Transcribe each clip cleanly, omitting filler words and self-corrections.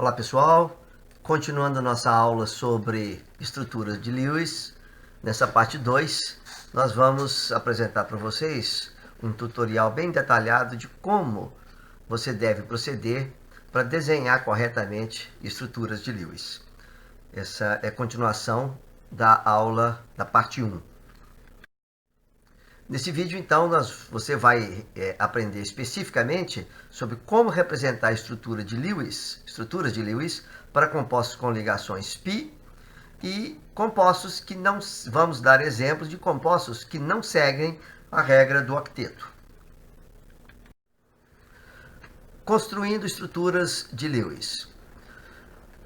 Olá pessoal, continuando nossa aula sobre estruturas de Lewis, nessa parte 2 nós vamos apresentar para vocês um tutorial bem detalhado de como você deve proceder para desenhar corretamente estruturas de Lewis. Essa é a continuação da aula da parte 1. Nesse vídeo, então, você vai aprender especificamente sobre como representar a estruturas de Lewis para compostos com ligações π e compostos que não... Vamos dar exemplos de compostos que não seguem a regra do octeto. Construindo estruturas de Lewis.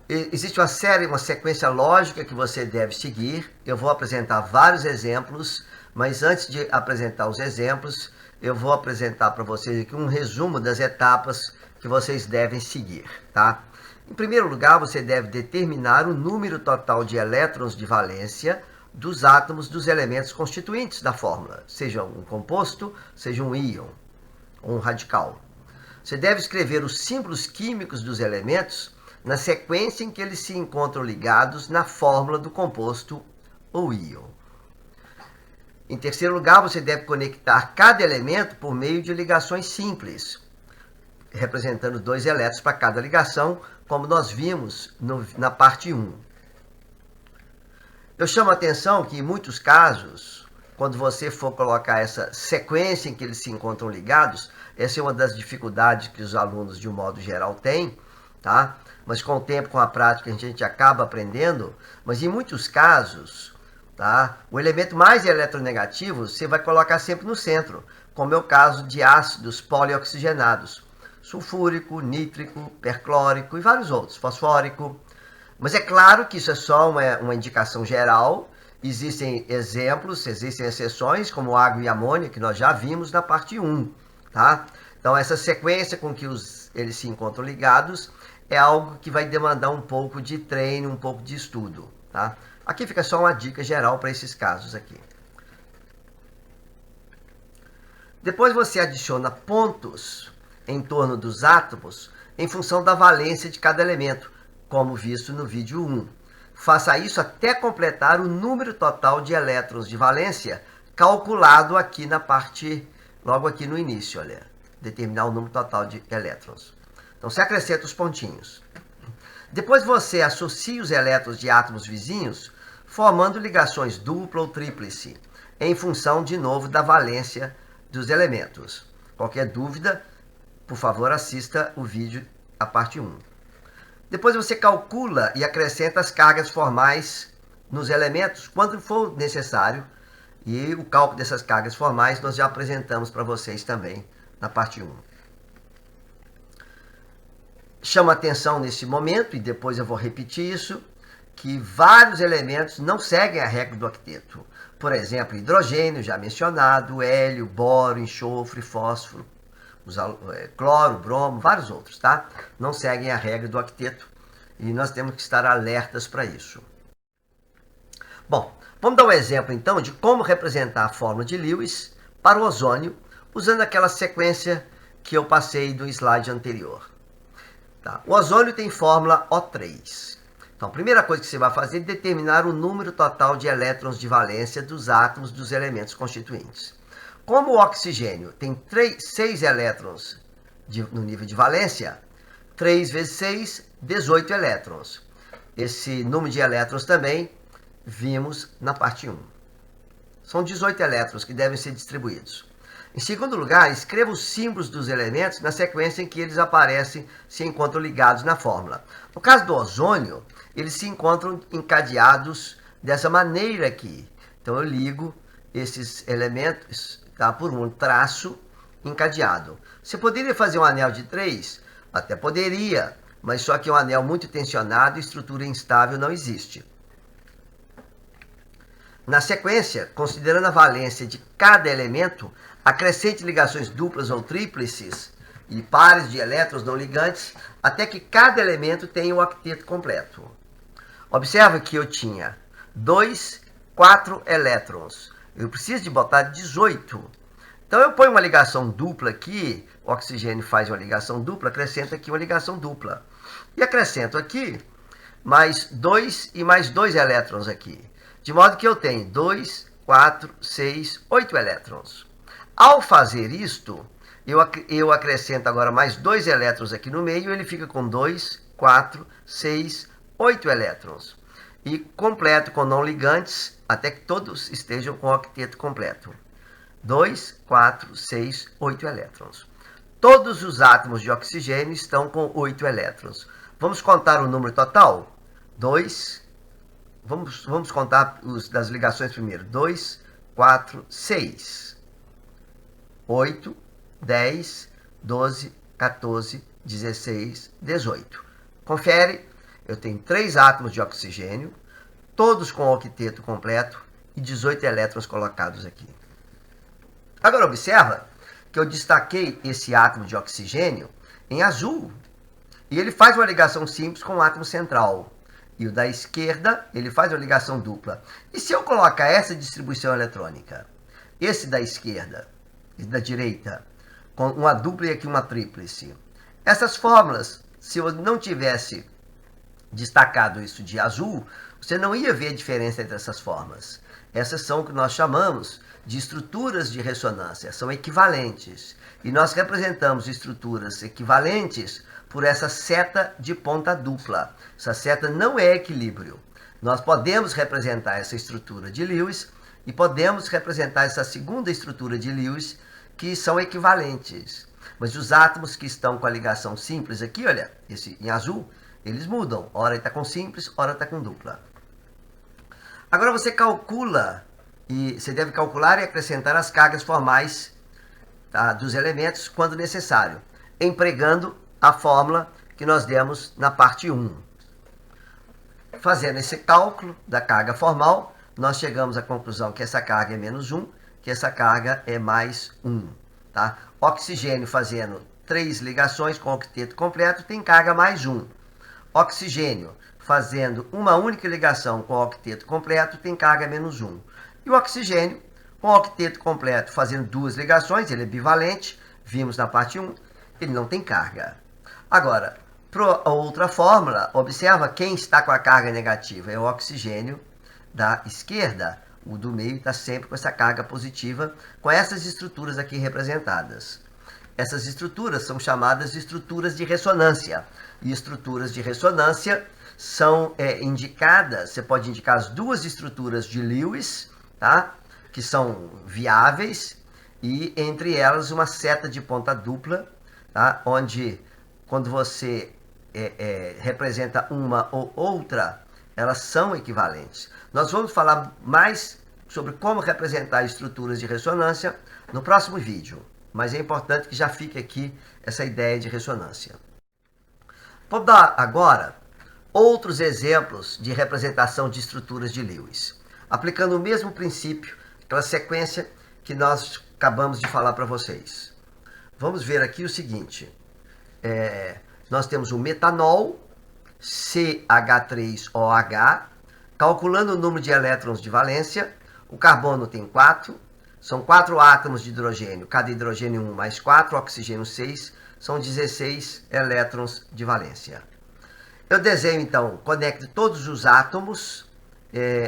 Existe uma sequência lógica que você deve seguir. Eu vou apresentar vários exemplos, mas antes de apresentar os exemplos, eu vou apresentar para vocês aqui um resumo das etapas que vocês devem seguir, tá? Em primeiro lugar, você deve determinar o número total de elétrons de valência dos átomos dos elementos constituintes da fórmula, seja um composto, seja um íon ou um radical. Você deve escrever os símbolos químicos dos elementos na sequência em que eles se encontram ligados na fórmula do composto ou íon. Em terceiro lugar, você deve conectar cada elemento por meio de ligações simples, representando 2 elétrons para cada ligação, como nós vimos na parte 1. Eu chamo a atenção que, em muitos casos, quando você for colocar essa sequência em que eles se encontram ligados, essa é uma das dificuldades que os alunos, de um modo geral, têm, tá? Mas com o tempo, com a prática, a gente acaba aprendendo. Mas em muitos casos, tá? O elemento mais eletronegativo você vai colocar sempre no centro, como é o caso de ácidos polioxigenados, sulfúrico, nítrico, perclórico e vários outros, fosfórico. Mas é claro que isso é só uma indicação geral. Existem exemplos, existem exceções, como água e amônia, que nós já vimos na parte 1. Tá? Então, essa sequência com que eles se encontram ligados é algo que vai demandar um pouco de treino, um pouco de estudo. Tá? Aqui fica só uma dica geral para esses casos aqui. Depois você adiciona pontos em torno dos átomos em função da valência de cada elemento, como visto no vídeo 1. Faça isso até completar o número total de elétrons de valência calculado aqui na parte, logo aqui no início, olha, determinar o número total de elétrons. Então, você acrescenta os pontinhos. Depois você associa os elétrons de átomos vizinhos, formando ligações dupla ou tríplice, em função, de novo, da valência dos elementos. Qualquer dúvida, por favor, assista o vídeo, a parte 1. Depois você calcula e acrescenta as cargas formais nos elementos, quando for necessário. E o cálculo dessas cargas formais nós já apresentamos para vocês também na parte 1. Chama atenção nesse momento, e depois eu vou repetir isso, que vários elementos não seguem a regra do octeto. Por exemplo, hidrogênio, já mencionado, hélio, boro, enxofre, fósforo, cloro, bromo, vários outros, tá? Não seguem a regra do octeto e nós temos que estar alertas para isso. Bom, vamos dar um exemplo então de como representar a fórmula de Lewis para o ozônio, usando aquela sequência que eu passei do slide anterior. Tá? O ozônio tem fórmula O3. Então, a primeira coisa que você vai fazer é determinar o número total de elétrons de valência dos átomos dos elementos constituintes. Como o oxigênio tem 6 elétrons no nível de valência, 3 vezes 6, 18 elétrons. Esse número de elétrons também vimos na parte 1. São 18 elétrons que devem ser distribuídos. Em segundo lugar, escreva os símbolos dos elementos na sequência em que eles aparecem, se encontram ligados na fórmula. No caso do ozônio, eles se encontram encadeados dessa maneira aqui. Então, eu ligo esses elementos, tá, por um traço encadeado. Você poderia fazer um anel de 3? Até poderia, mas só que um anel muito tensionado e estrutura instável não existe. Na sequência, considerando a valência de cada elemento, acrescente ligações duplas ou tríplices e pares de elétrons não ligantes, até que cada elemento tenha o octeto completo. Observe que eu tinha 2, 4 elétrons. Eu preciso de botar 18. Então eu ponho uma ligação dupla aqui, o oxigênio faz uma ligação dupla, acrescento aqui uma ligação dupla. E acrescento aqui mais 2 e mais 2 elétrons aqui. De modo que eu tenho 2, 4, 6, 8 elétrons. Ao fazer isto, eu acrescento agora mais 2 elétrons aqui no meio, ele fica com 2, 4, 6, 8 elétrons. E completo com não ligantes, até que todos estejam com o octeto completo. 2, 4, 6, 8 elétrons. Todos os átomos de oxigênio estão com 8 elétrons. Vamos contar o número total? 2, vamos contar os das ligações primeiro. 2, 4, 6, 8, 10, 12, 14, 16, 18. Confere, eu tenho 3 átomos de oxigênio, todos com octeto completo e 18 elétrons colocados aqui. Agora observa que eu destaquei esse átomo de oxigênio em azul. E ele faz uma ligação simples com o átomo central. E o da esquerda, ele faz uma ligação dupla. E se eu colocar essa distribuição eletrônica, esse da esquerda e da direita, com uma dupla e aqui uma tríplice, essas fórmulas, se eu não tivesse destacado isso de azul, você não ia ver a diferença entre essas formas. Essas são o que nós chamamos de estruturas de ressonância, são equivalentes. E nós representamos estruturas equivalentes por essa seta de ponta dupla. Essa seta não é equilíbrio. Nós podemos representar essa estrutura de Lewis e podemos representar essa segunda estrutura de Lewis, que são equivalentes. Mas os átomos que estão com a ligação simples aqui, olha, esse em azul, eles mudam. Ora ele está com simples, ora está com dupla. Agora você calcula, e você deve calcular e acrescentar as cargas formais, tá, dos elementos quando necessário, empregando a fórmula que nós demos na parte 1. Fazendo esse cálculo da carga formal, nós chegamos à conclusão que essa carga é menos 1, que essa carga é mais 1. Tá? Oxigênio fazendo 3 ligações com octeto completo tem carga mais 1. Oxigênio fazendo uma única ligação com octeto completo tem carga menos 1. E o oxigênio com octeto completo fazendo 2 ligações, ele é bivalente, vimos na parte 1, ele não tem carga. Agora, para a outra fórmula, observa quem está com a carga negativa, é o oxigênio da esquerda. O do meio está sempre com essa carga positiva, com essas estruturas aqui representadas. Essas estruturas são chamadas de estruturas de ressonância. E estruturas de ressonância são indicadas, você pode indicar as 2 estruturas de Lewis, tá? Que são viáveis, e entre elas uma seta de ponta dupla, tá? Onde quando você representa uma ou outra, elas são equivalentes. Nós vamos falar mais sobre como representar estruturas de ressonância no próximo vídeo, mas é importante que já fique aqui essa ideia de ressonância. Vou dar agora outros exemplos de representação de estruturas de Lewis, aplicando o mesmo princípio, aquela sequência que nós acabamos de falar para vocês. Vamos ver aqui o seguinte, nós temos o metanol, CH3OH, calculando o número de elétrons de valência, o carbono tem 4, são 4 átomos de hidrogênio, cada hidrogênio 1 mais 4, oxigênio 6, são 16 elétrons de valência. Eu desenho então, conecto todos os átomos,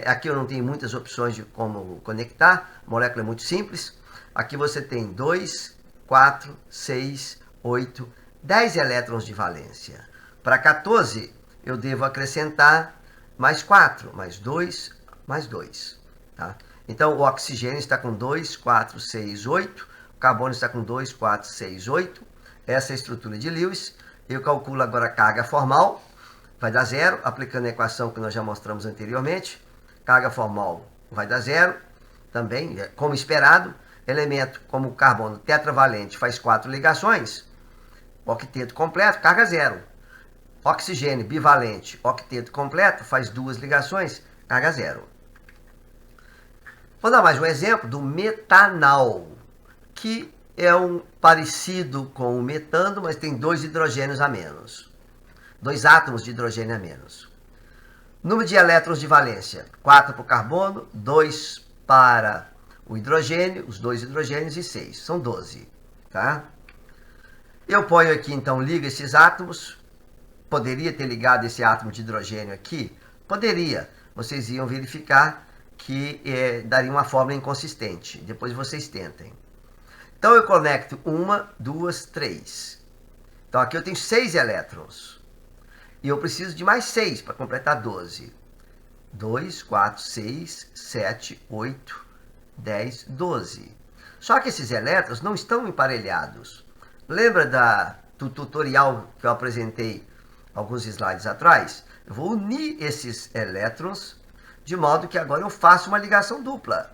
aqui eu não tenho muitas opções de como conectar, a molécula é muito simples. Aqui você tem 2, 4, 6, 8, 10 elétrons de valência. Para 14, eu devo acrescentar mais 4, mais 2, mais 2. Tá? Então, o oxigênio está com 2, 4, 6, 8. O carbono está com 2, 4, 6, 8. Essa é a estrutura de Lewis. Eu calculo agora a carga formal. Vai dar 0, aplicando a equação que nós já mostramos anteriormente. Carga formal vai dar 0. Também, como esperado. Elemento como o carbono tetravalente faz 4 ligações. Octeto completo, carga 0. Oxigênio bivalente, octeto completo, faz 2 ligações, carga 0. Vou dar mais um exemplo do metanal, que é um parecido com o metano, mas tem 2 hidrogênios a menos. 2 átomos de hidrogênio a menos. Número de elétrons de valência, 4 para o carbono, 2 para o hidrogênio, os 2 hidrogênios e 6. São 12, tá? Eu ponho aqui, então, ligo esses átomos. Poderia ter ligado esse átomo de hidrogênio aqui? Poderia. Vocês iam verificar que daria uma fórmula inconsistente. Depois vocês tentem. Então, eu conecto 1, 2, 3. Então, aqui eu tenho 6 elétrons. E eu preciso de mais 6 para completar 12. 2, 4, 6, 7, 8, 10, 12. Só que esses elétrons não estão emparelhados. Lembra do tutorial que eu apresentei alguns slides atrás? Eu vou unir esses elétrons de modo que agora eu faço uma ligação dupla.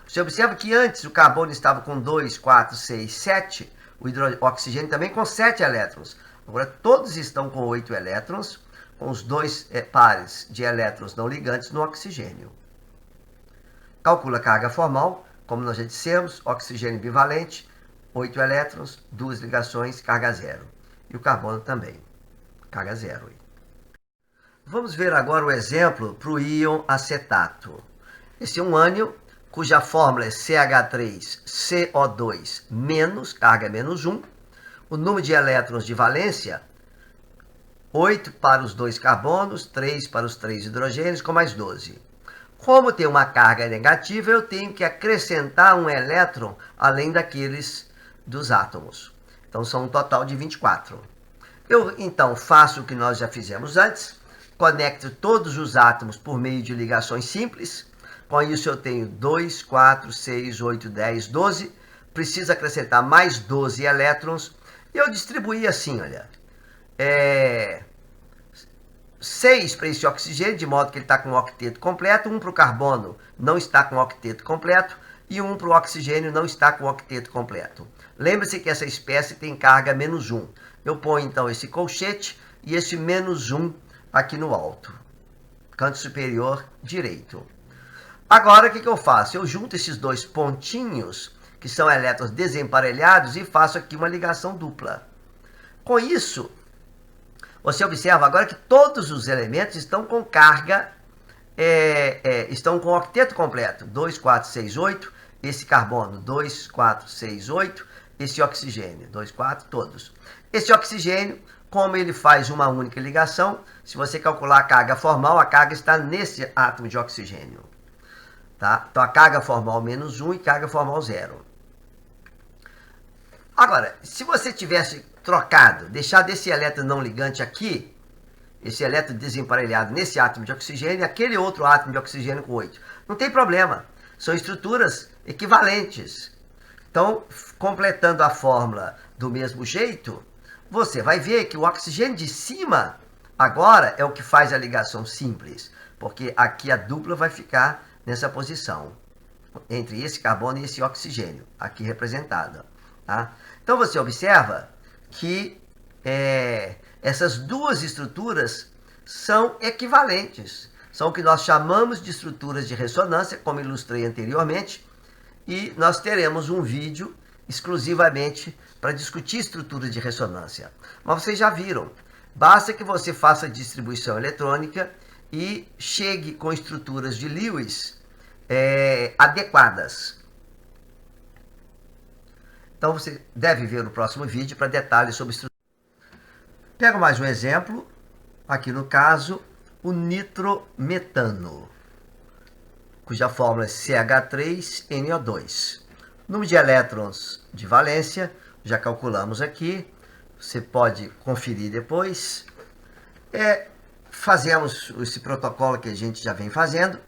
Você observa que antes o carbono estava com 2, 4, 6, 7, o oxigênio também com 7 elétrons. Agora todos estão com 8 elétrons, com os 2 pares de elétrons não ligantes no oxigênio. Calcula a carga formal, como nós já dissemos, oxigênio bivalente, 8 elétrons, 2 ligações, carga zero. E o carbono também, carga zero. Vamos ver agora o exemplo para o íon acetato. Esse é um ânion cuja fórmula é CH3CO2 menos, carga menos 1. O número de elétrons de valência, 8 para os 2 carbonos, 3 para os 3 hidrogênios, com mais 12. Como tem uma carga negativa, eu tenho que acrescentar um elétron além daqueles dos átomos. Então, são um total de 24. Eu, então, faço o que nós já fizemos antes, conecto todos os átomos por meio de ligações simples. Com isso, eu tenho 2, 4, 6, 8, 10, 12. Preciso acrescentar mais 12 elétrons. E eu distribuí assim, olha. 6 para esse oxigênio, de modo que ele está com o octeto completo. 1 para o carbono não está com o octeto completo. E 1 para o oxigênio não está com o octeto completo. Lembre-se que essa espécie tem carga menos 1. Eu ponho, então, esse colchete e esse menos 1 aqui no alto. Canto superior direito. Agora, o que eu faço? Eu junto esses 2 pontinhos, que são elétrons desemparelhados, e faço aqui uma ligação dupla. Com isso, você observa agora que todos os elementos estão com carga, estão com octeto completo. 2, 4, 6, 8. Esse carbono, 2, 4, 6, 8. Esse oxigênio, 2, 4, todos. Esse oxigênio, como ele faz uma única ligação, se você calcular a carga formal, a carga está nesse átomo de oxigênio. Tá? Então, a carga formal menos 1 e carga formal 0. Agora, se você tivesse trocado, deixado esse elétron não ligante aqui, esse elétron desemparelhado nesse átomo de oxigênio e aquele outro átomo de oxigênio com 8, não tem problema. São estruturas equivalentes. Então, completando a fórmula do mesmo jeito, você vai ver que o oxigênio de cima agora é o que faz a ligação simples, porque aqui a dupla vai ficar nessa posição, entre esse carbono e esse oxigênio, aqui representada. Tá? Então, você observa que essas duas estruturas são equivalentes. São o que nós chamamos de estruturas de ressonância, como ilustrei anteriormente, e nós teremos um vídeo exclusivamente para discutir estruturas de ressonância. Mas vocês já viram, basta que você faça distribuição eletrônica e chegue com estruturas de Lewis adequadas. Então você deve ver o próximo vídeo para detalhes sobre estrutura. Pego mais um exemplo, aqui no caso, o nitrometano, cuja fórmula é CH3NO2. Número de elétrons de valência, já calculamos aqui, você pode conferir depois. Fazemos esse protocolo que a gente já vem fazendo,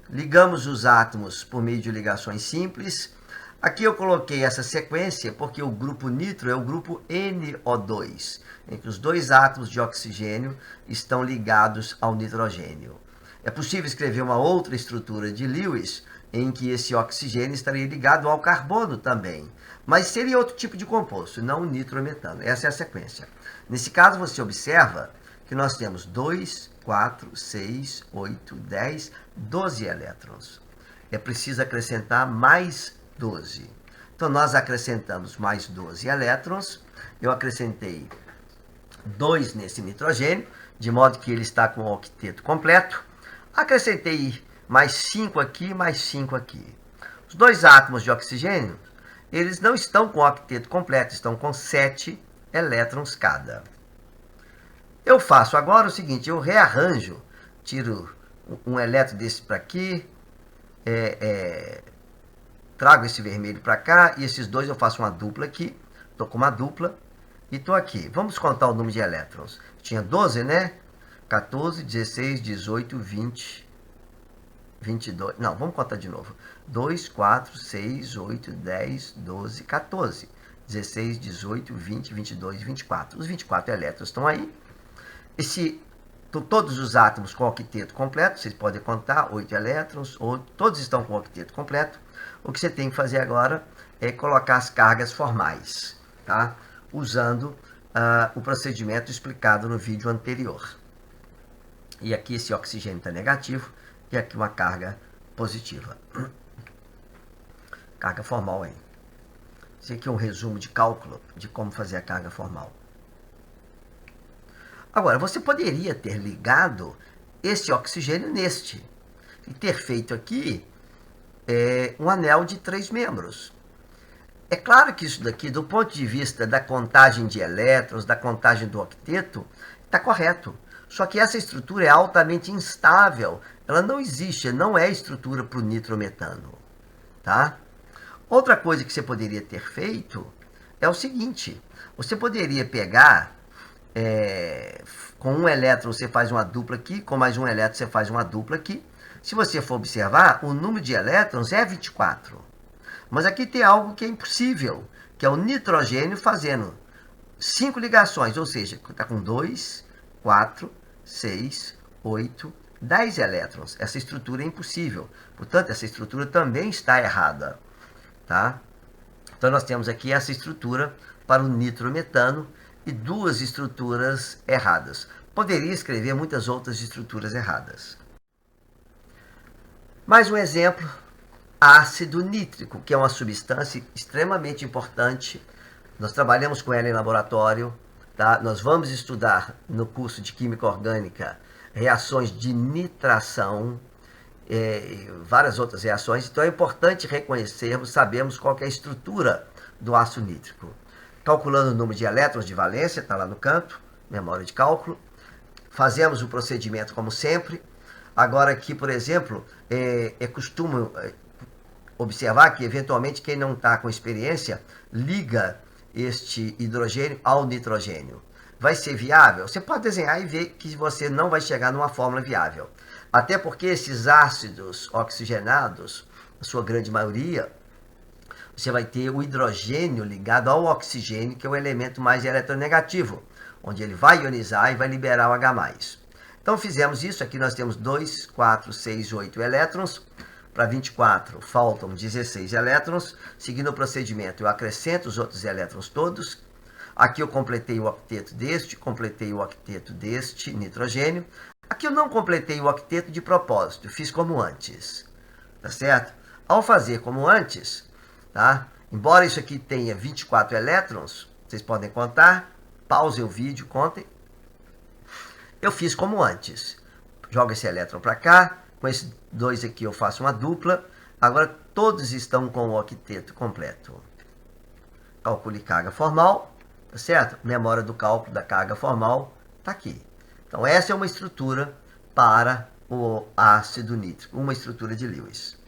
ligamos os átomos por meio de ligações simples. Aqui eu coloquei essa sequência porque o grupo nitro é o grupo NO2, em que os 2 átomos de oxigênio estão ligados ao nitrogênio. É possível escrever uma outra estrutura de Lewis, em que esse oxigênio estaria ligado ao carbono também, mas seria outro tipo de composto, não o nitrometano. Essa é a sequência. Nesse caso, você observa que nós temos 2, 4, 6, 8, 10, 12 elétrons. É preciso acrescentar mais 12. Então, nós acrescentamos mais 12 elétrons. Eu acrescentei 2 nesse nitrogênio, de modo que ele está com o octeto completo. Acrescentei mais 5 aqui, mais 5 aqui. Os dois átomos de oxigênio, eles não estão com o octeto completo, estão com 7 elétrons cada. Eu faço agora o seguinte, eu rearranjo, tiro um elétron desse para aqui, trago esse vermelho para cá, e esses dois eu faço uma dupla aqui, estou com uma dupla, e estou aqui. Vamos contar o número de elétrons. Tinha 12, né? 14, 16, 18, 20, 22. Não, vamos contar de novo. 2, 4, 6, 8, 10, 12, 14. 16, 18, 20, 22, 24. Os 24 elétrons estão aí. Todos os átomos com octeto completo, vocês podem contar, 8 elétrons, todos estão com octeto completo. O que você tem que fazer agora é colocar as cargas formais, tá? Usando o procedimento explicado no vídeo anterior. E aqui esse oxigênio está negativo e aqui uma carga positiva. Carga formal aí. Esse aqui é um resumo de cálculo de como fazer a carga formal. Agora, você poderia ter ligado esse oxigênio neste e ter feito aqui um anel de 3 membros. É claro que isso daqui, do ponto de vista da contagem de elétrons, da contagem do octeto, está correto. Só que essa estrutura é altamente instável. Ela não existe, não é estrutura para o nitrometano. Tá? Outra coisa que você poderia ter feito é o seguinte. Você poderia pegar, com um elétron você faz uma dupla aqui, com mais um elétron você faz uma dupla aqui. Se você for observar, o número de elétrons é 24. Mas aqui tem algo que é impossível, que é o nitrogênio fazendo 5 ligações, ou seja, está com 2, 4, 6, 8, 10 elétrons. Essa estrutura é impossível. Portanto, essa estrutura também está errada. Tá? Então, nós temos aqui essa estrutura para o nitrometano e 2 estruturas erradas. Poderia escrever muitas outras estruturas erradas. Mais um exemplo, ácido nítrico, que é uma substância extremamente importante. Nós trabalhamos com ela em laboratório. Tá? Nós vamos estudar no curso de Química Orgânica reações de nitração, várias outras reações. Então é importante reconhecermos, sabemos qual que é a estrutura do ácido nítrico. Calculando o número de elétrons de valência, está lá no canto, memória de cálculo. Fazemos o procedimento como sempre. Agora aqui, por exemplo, costumo observar que, eventualmente, quem não está com experiência, liga este hidrogênio ao nitrogênio. Vai ser viável? Você pode desenhar e ver que você não vai chegar numa fórmula viável. Até porque esses ácidos oxigenados, na sua grande maioria, você vai ter o hidrogênio ligado ao oxigênio, que é o elemento mais eletronegativo, onde ele vai ionizar e vai liberar o H+. Então fizemos isso, aqui nós temos 2, 4, 6, 8 elétrons, para 24 faltam 16 elétrons, seguindo o procedimento eu acrescento os outros elétrons todos, aqui eu completei o octeto deste, completei o octeto deste nitrogênio, aqui eu não completei o octeto de propósito, fiz como antes, tá certo? Ao fazer como antes, tá? Embora isso aqui tenha 24 elétrons, vocês podem contar, pausem o vídeo, contem. Eu fiz como antes. Jogo esse elétron para cá. Com esses dois aqui eu faço uma dupla. Agora todos estão com o octeto completo. Calcule carga formal. Tá certo? Memória do cálculo da carga formal está aqui. Então essa é uma estrutura para o ácido nítrico. Uma estrutura de Lewis.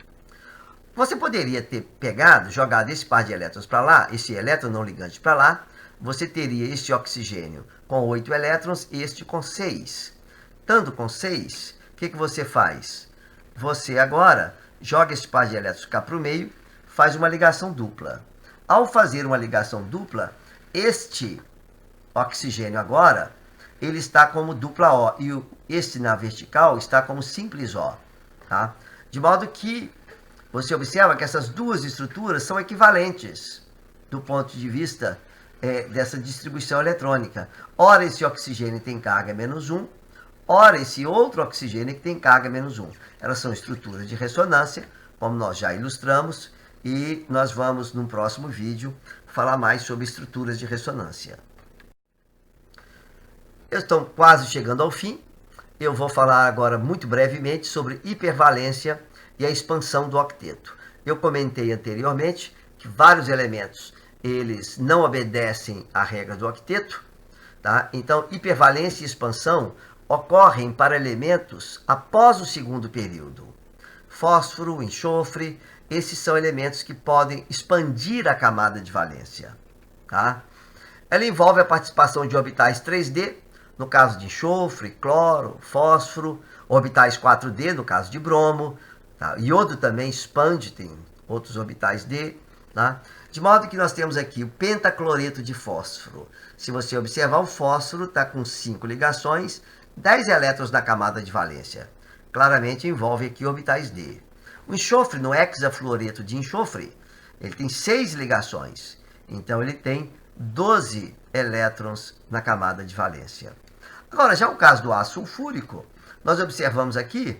Você poderia ter pegado, jogado esse par de elétrons para lá, esse elétron não ligante para lá. Você teria este oxigênio com 8 elétrons e este com 6. Estando com 6, o que você faz? Você agora joga esse par de elétrons cá para o meio, faz uma ligação dupla. Ao fazer uma ligação dupla, este oxigênio agora, ele está como dupla O, e este na vertical está como simples O. Tá? De modo que você observa que essas duas estruturas são equivalentes do ponto de vista dessa distribuição eletrônica. Ora, esse oxigênio tem carga -1, ora, esse outro oxigênio que tem carga -1. Elas são estruturas de ressonância, como nós já ilustramos, e nós vamos, num próximo vídeo, falar mais sobre estruturas de ressonância. Estamos quase chegando ao fim. Eu vou falar agora, muito brevemente, sobre hipervalência e a expansão do octeto. Eu comentei anteriormente que vários elementos eles não obedecem à regra do octeto, tá? Então, hipervalência e expansão ocorrem para elementos após o segundo período. Fósforo, enxofre, esses são elementos que podem expandir a camada de valência. Tá? Ela envolve a participação de orbitais 3D, no caso de enxofre, cloro, fósforo, orbitais 4D, no caso de bromo, tá? Iodo também expande, tem outros orbitais D. Tá? De modo que nós temos aqui o pentacloreto de fósforo. Se você observar, o fósforo está com 5 ligações, 10 elétrons na camada de valência. Claramente envolve aqui orbitais D. O enxofre, no hexafluoreto de enxofre, ele tem 6 ligações. Então, ele tem 12 elétrons na camada de valência. Agora, já o caso do ácido sulfúrico, nós observamos aqui,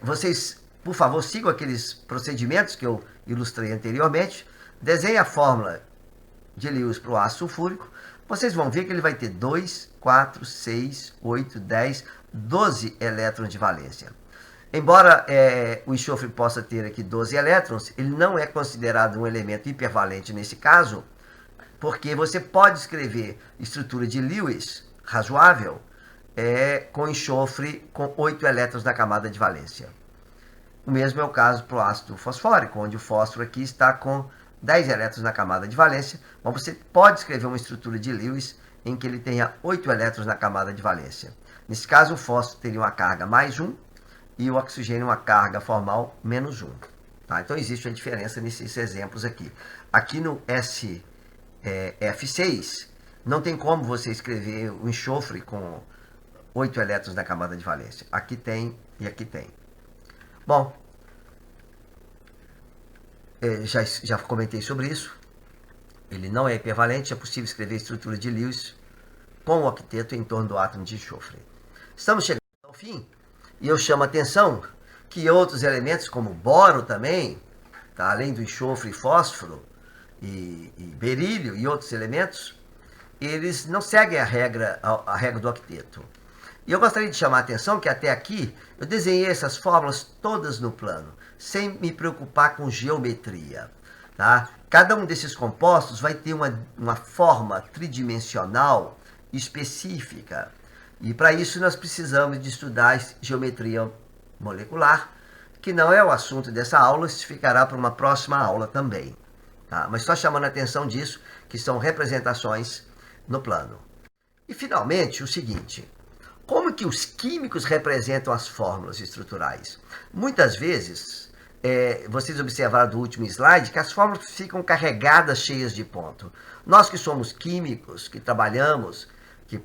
vocês, por favor, sigam aqueles procedimentos que eu ilustrei anteriormente, desenhe a fórmula de Lewis para o ácido sulfúrico, vocês vão ver que ele vai ter 2, 4, 6, 8, 10, 12 elétrons de valência. Embora o enxofre possa ter aqui 12 elétrons, ele não é considerado um elemento hipervalente nesse caso, porque você pode escrever estrutura de Lewis razoável com enxofre com 8 elétrons na camada de valência. O mesmo é o caso para o ácido fosfórico, onde o fósforo aqui está com 10 elétrons na camada de valência, mas você pode escrever uma estrutura de Lewis em que ele tenha 8 elétrons na camada de valência. Nesse caso, o fósforo teria uma carga mais 1 e o oxigênio uma carga formal menos 1. Tá? Então, existe uma diferença nesses exemplos aqui. Aqui no F6, não tem como você escrever o enxofre com 8 elétrons na camada de valência. Aqui tem e aqui tem. Bom, já comentei sobre isso. Ele não é hipervalente, é possível escrever a estrutura de Lewis com o octeto em torno do átomo de enxofre. Estamos chegando ao fim e eu chamo a atenção que outros elementos, como boro também, tá, além do enxofre e fósforo, e berílio e outros elementos, eles não seguem a regra do octeto. E eu gostaria de chamar a atenção que até aqui eu desenhei essas fórmulas todas no plano, sem me preocupar com geometria. Tá? Cada um desses compostos vai ter uma forma tridimensional específica. E para isso nós precisamos de estudar geometria molecular, que não é o assunto dessa aula, isso ficará para uma próxima aula também. Tá? Mas só chamando a atenção disso, que são representações no plano. E finalmente o seguinte: como que os químicos representam as fórmulas estruturais? Muitas vezes, vocês observaram do último slide que as fórmulas ficam carregadas, cheias de ponto. Nós que somos químicos, que trabalhamos, que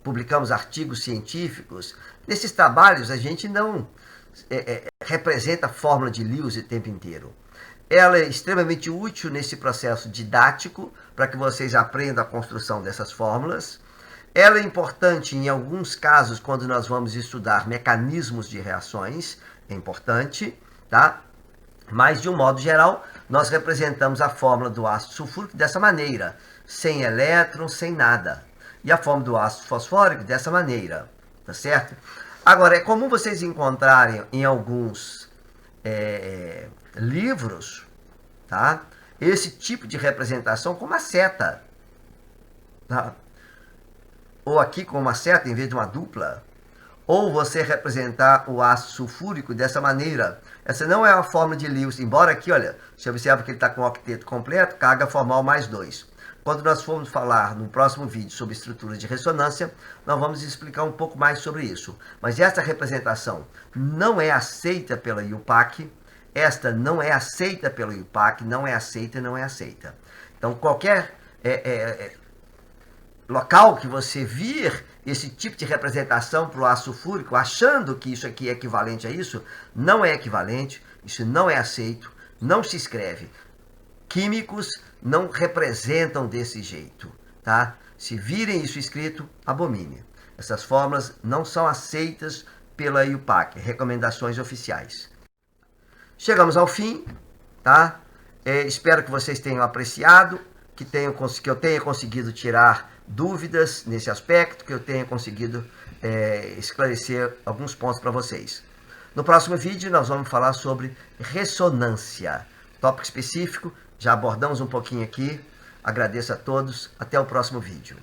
publicamos artigos científicos, nesses trabalhos a gente não representa a fórmula de Lewis o tempo inteiro. Ela é extremamente útil nesse processo didático, para que vocês aprendam a construção dessas fórmulas. Ela é importante em alguns casos, quando nós vamos estudar mecanismos de reações, é importante, tá? Mas, de um modo geral, nós representamos a fórmula do ácido sulfúrico dessa maneira, sem elétrons, sem nada. E a fórmula do ácido fosfórico dessa maneira, tá certo? Agora, é comum vocês encontrarem em alguns livros, tá? Esse tipo de representação com uma seta, tá? Ou aqui com uma seta em vez de uma dupla, ou você representar o ácido sulfúrico dessa maneira. Essa não é a fórmula de Lewis, embora aqui, olha, você observa que ele está com o octeto completo, carga formal mais 2. Quando nós formos falar no próximo vídeo sobre estruturas de ressonância, nós vamos explicar um pouco mais sobre isso. Mas essa representação não é aceita pela IUPAC, esta não é aceita pela IUPAC, não é aceita e não é aceita. Então, qualquer local que você vir esse tipo de representação para o ácido sulfúrico, achando que isso aqui é equivalente a isso, não é equivalente, isso não é aceito, não se escreve. Químicos não representam desse jeito, tá? Se virem isso escrito, abomine. Essas fórmulas não são aceitas pela IUPAC, recomendações oficiais. Chegamos ao fim, tá? Espero que vocês tenham apreciado, que eu tenha conseguido tirar dúvidas nesse aspecto, que eu tenha conseguido esclarecer alguns pontos para vocês. No próximo vídeo nós vamos falar sobre ressonância, tópico específico, já abordamos um pouquinho aqui. Agradeço a todos, até o próximo vídeo.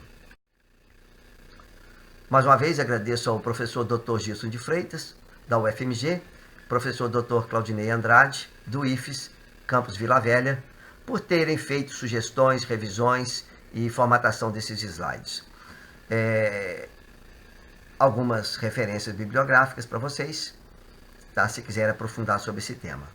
Mais uma vez agradeço ao professor Dr. Gilson de Freitas, da UFMG, professor Dr. Claudinei Andrade, do IFES, Campus Vila Velha, por terem feito sugestões, revisões e formatação desses slides. Algumas referências bibliográficas para vocês, tá? Se quiser aprofundar sobre esse tema.